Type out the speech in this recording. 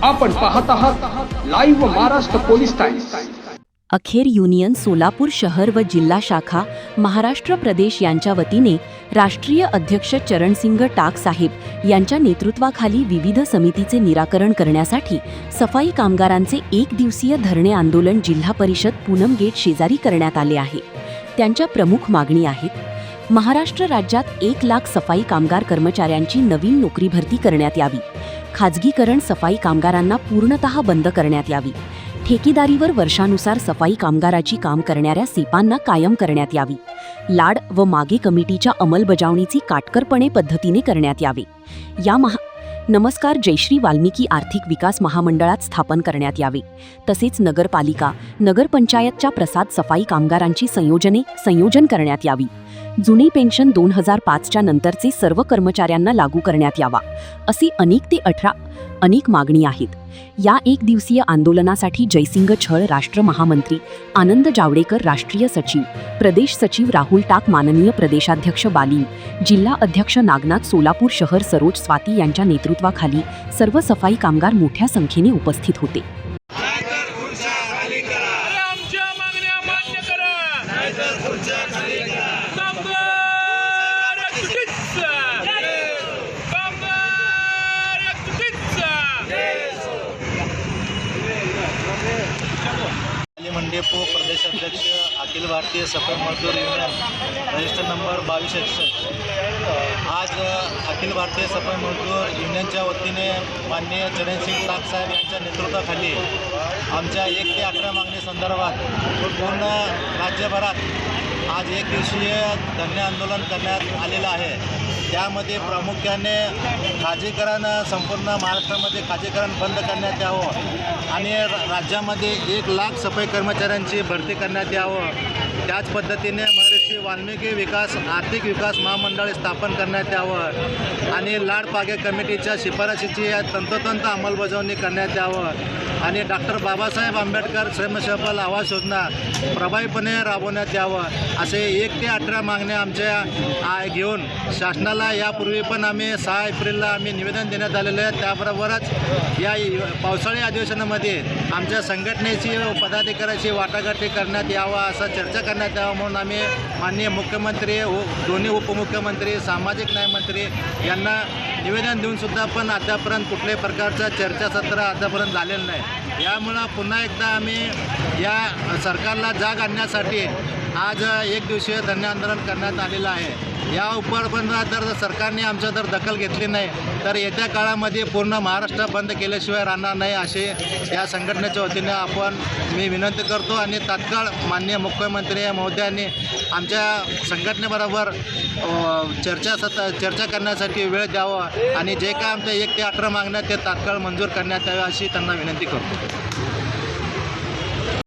आपण पाहत आहात लाईव्ह महाराष्ट्र पोलीस टाइम्स। अखेर युनियन सोलापूर शहर व जिल्हा शाखा महाराष्ट्र प्रदेश यांच्या वतीने राष्ट्रीय अध्यक्ष चरणसिंग टाक साहेब यांच्या नेतृत्वाखाली विविध समितीचे निराकरण करण्यासाठी सफाई कामगारांचे एक दिवसीय धरणे आंदोलन जिल्हा परिषद पूनम गेट शेजारी करण्यात आले आहे। त्यांच्या प्रमुख मागणी आहेत: महाराष्ट्र राज्यात 1 लाख सफाई कामगार कर्मचाऱ्यांची नवीन नोकरी भरती करण्यात यावी, खाजगीकरण सफाई कामगारांना पूर्णतः बंद करण्यात यावी, ठेकेदारीवर वर्षानुसार सफाई कामगाराची काम करणाऱ्या सेपांना कायम करण्यात यावी, लाड व मागे कमिटीच्या अंमलबजावणीची काटकरपणे पद्धतीने करण्यात यावे। नमस्कार जयश्री वाल्मिकी आर्थिक विकास महामंडळात स्थापन करण्यात यावे। तसेच नगरपालिका नगरपंचायतच्या प्रसाद सफाई कामगारांची संयोजन करण्यात यावी। जुनी पेन्शन 2005च्या नंतरचे सर्व कर्मचाऱ्यांना लागू करण्यात यावा, असे अनेक मागणी आहेत। या एक दिवसीय आंदोलनासाठी जयसिंग छळ राष्ट्र महामंत्री, आनंद जावडेकर राष्ट्रीय सचिव, प्रदेश सचिव राहुल टाक, माननीय प्रदेशाध्यक्ष बालीम, जिल्हा अध्यक्ष नागनाथ, सोलापूर शहर सरोज स्वाती यांच्या नेतृत्वाखाली सर्व सफाई कामगार मोठ्या संख्येने उपस्थित होते। मंडेपो प्रदेश अध्यक्ष अखिल भारतीय सफाई मजदूर युनियन रजिस्टर नंबर 2261। आज अखिल भारतीय सफाई मजदूर युनियनच्या वतीने माननीय चरणसिंग टाक साहेब यांच्या नेतृत्वाखाली आमच्या 1 ते 18 मागणी संदर्भात पूर्ण राज्यभरात आज एक दिवसीय धरणे आंदोलन करण्यात आलेलं आहे। त्यामध्ये प्रामुख्याने खाजगीकरण संपूर्ण महाराष्ट्रामध्ये खाजगीकरण बंद करण्यात यावं आणि राज्यामध्ये 1 लाख सफाई कर्मचाऱ्यांची भरती करण्यात यावं। त्याच पद्धतीने महर्षी वाल्मिकी आर्थिक विकास महामंडळ स्थापन करण्यात यावं आणि लाड पागे कमिटीच्या शिफारशीची तंतोतंत अंमलबजावणी करण्यात यावं आणि डॉक्टर बाबासाहेब आंबेडकर श्रमसफल आवास योजना प्रभावीपणे राबवण्यात यावं, असे 1 ते 18 मागण्या आमच्या घेऊन शासनाला यापूर्वी पण आम्ही 6 एप्रिलला आम्ही निवेदन देण्यात आलेलं आहे। त्याबरोबरच या पावसाळी अधिवेशनामध्ये आमच्या संघटनेची पदाधिकाऱ्याची वाटाघाटी करण्यात यावा, असं चर्चा करण्यात यावं म्हणून आम्ही माननीय मुख्यमंत्री, दोन्ही उपमुख्यमंत्री, सामाजिक न्याय मंत्री यांना निवेदन देऊनसुद्धा पण आतापर्यंत कुठल्याही प्रकारचं चर्चासत्र आतापर्यंत झालेलं नाही। यामुळं पुन्हा एकदा आम्ही या सरकारला जाग आणण्यासाठी आज एक दिवसीय धरणे आंदोलन करण्यात आलेलं आहे। या उपर पण जर सरकारने आमच्या जर दखल घेतली नाही तर येत्या काळामध्ये पूर्ण महाराष्ट्र बंद केल्याशिवाय राहणार नाही, असे या संघटनेच्या वतीने मी विनंती करतो आणि तात्काळ माननीय मुख्यमंत्री महोदयांनी आमच्या संघटनेबरोबर चर्चा करण्यासाठी वेळ द्यावा आणि जे काय आमच्या 1 ते 18 मागण्या ते तात्काळ मंजूर करण्यात यावे, अशी त्यांना विनंती करतो।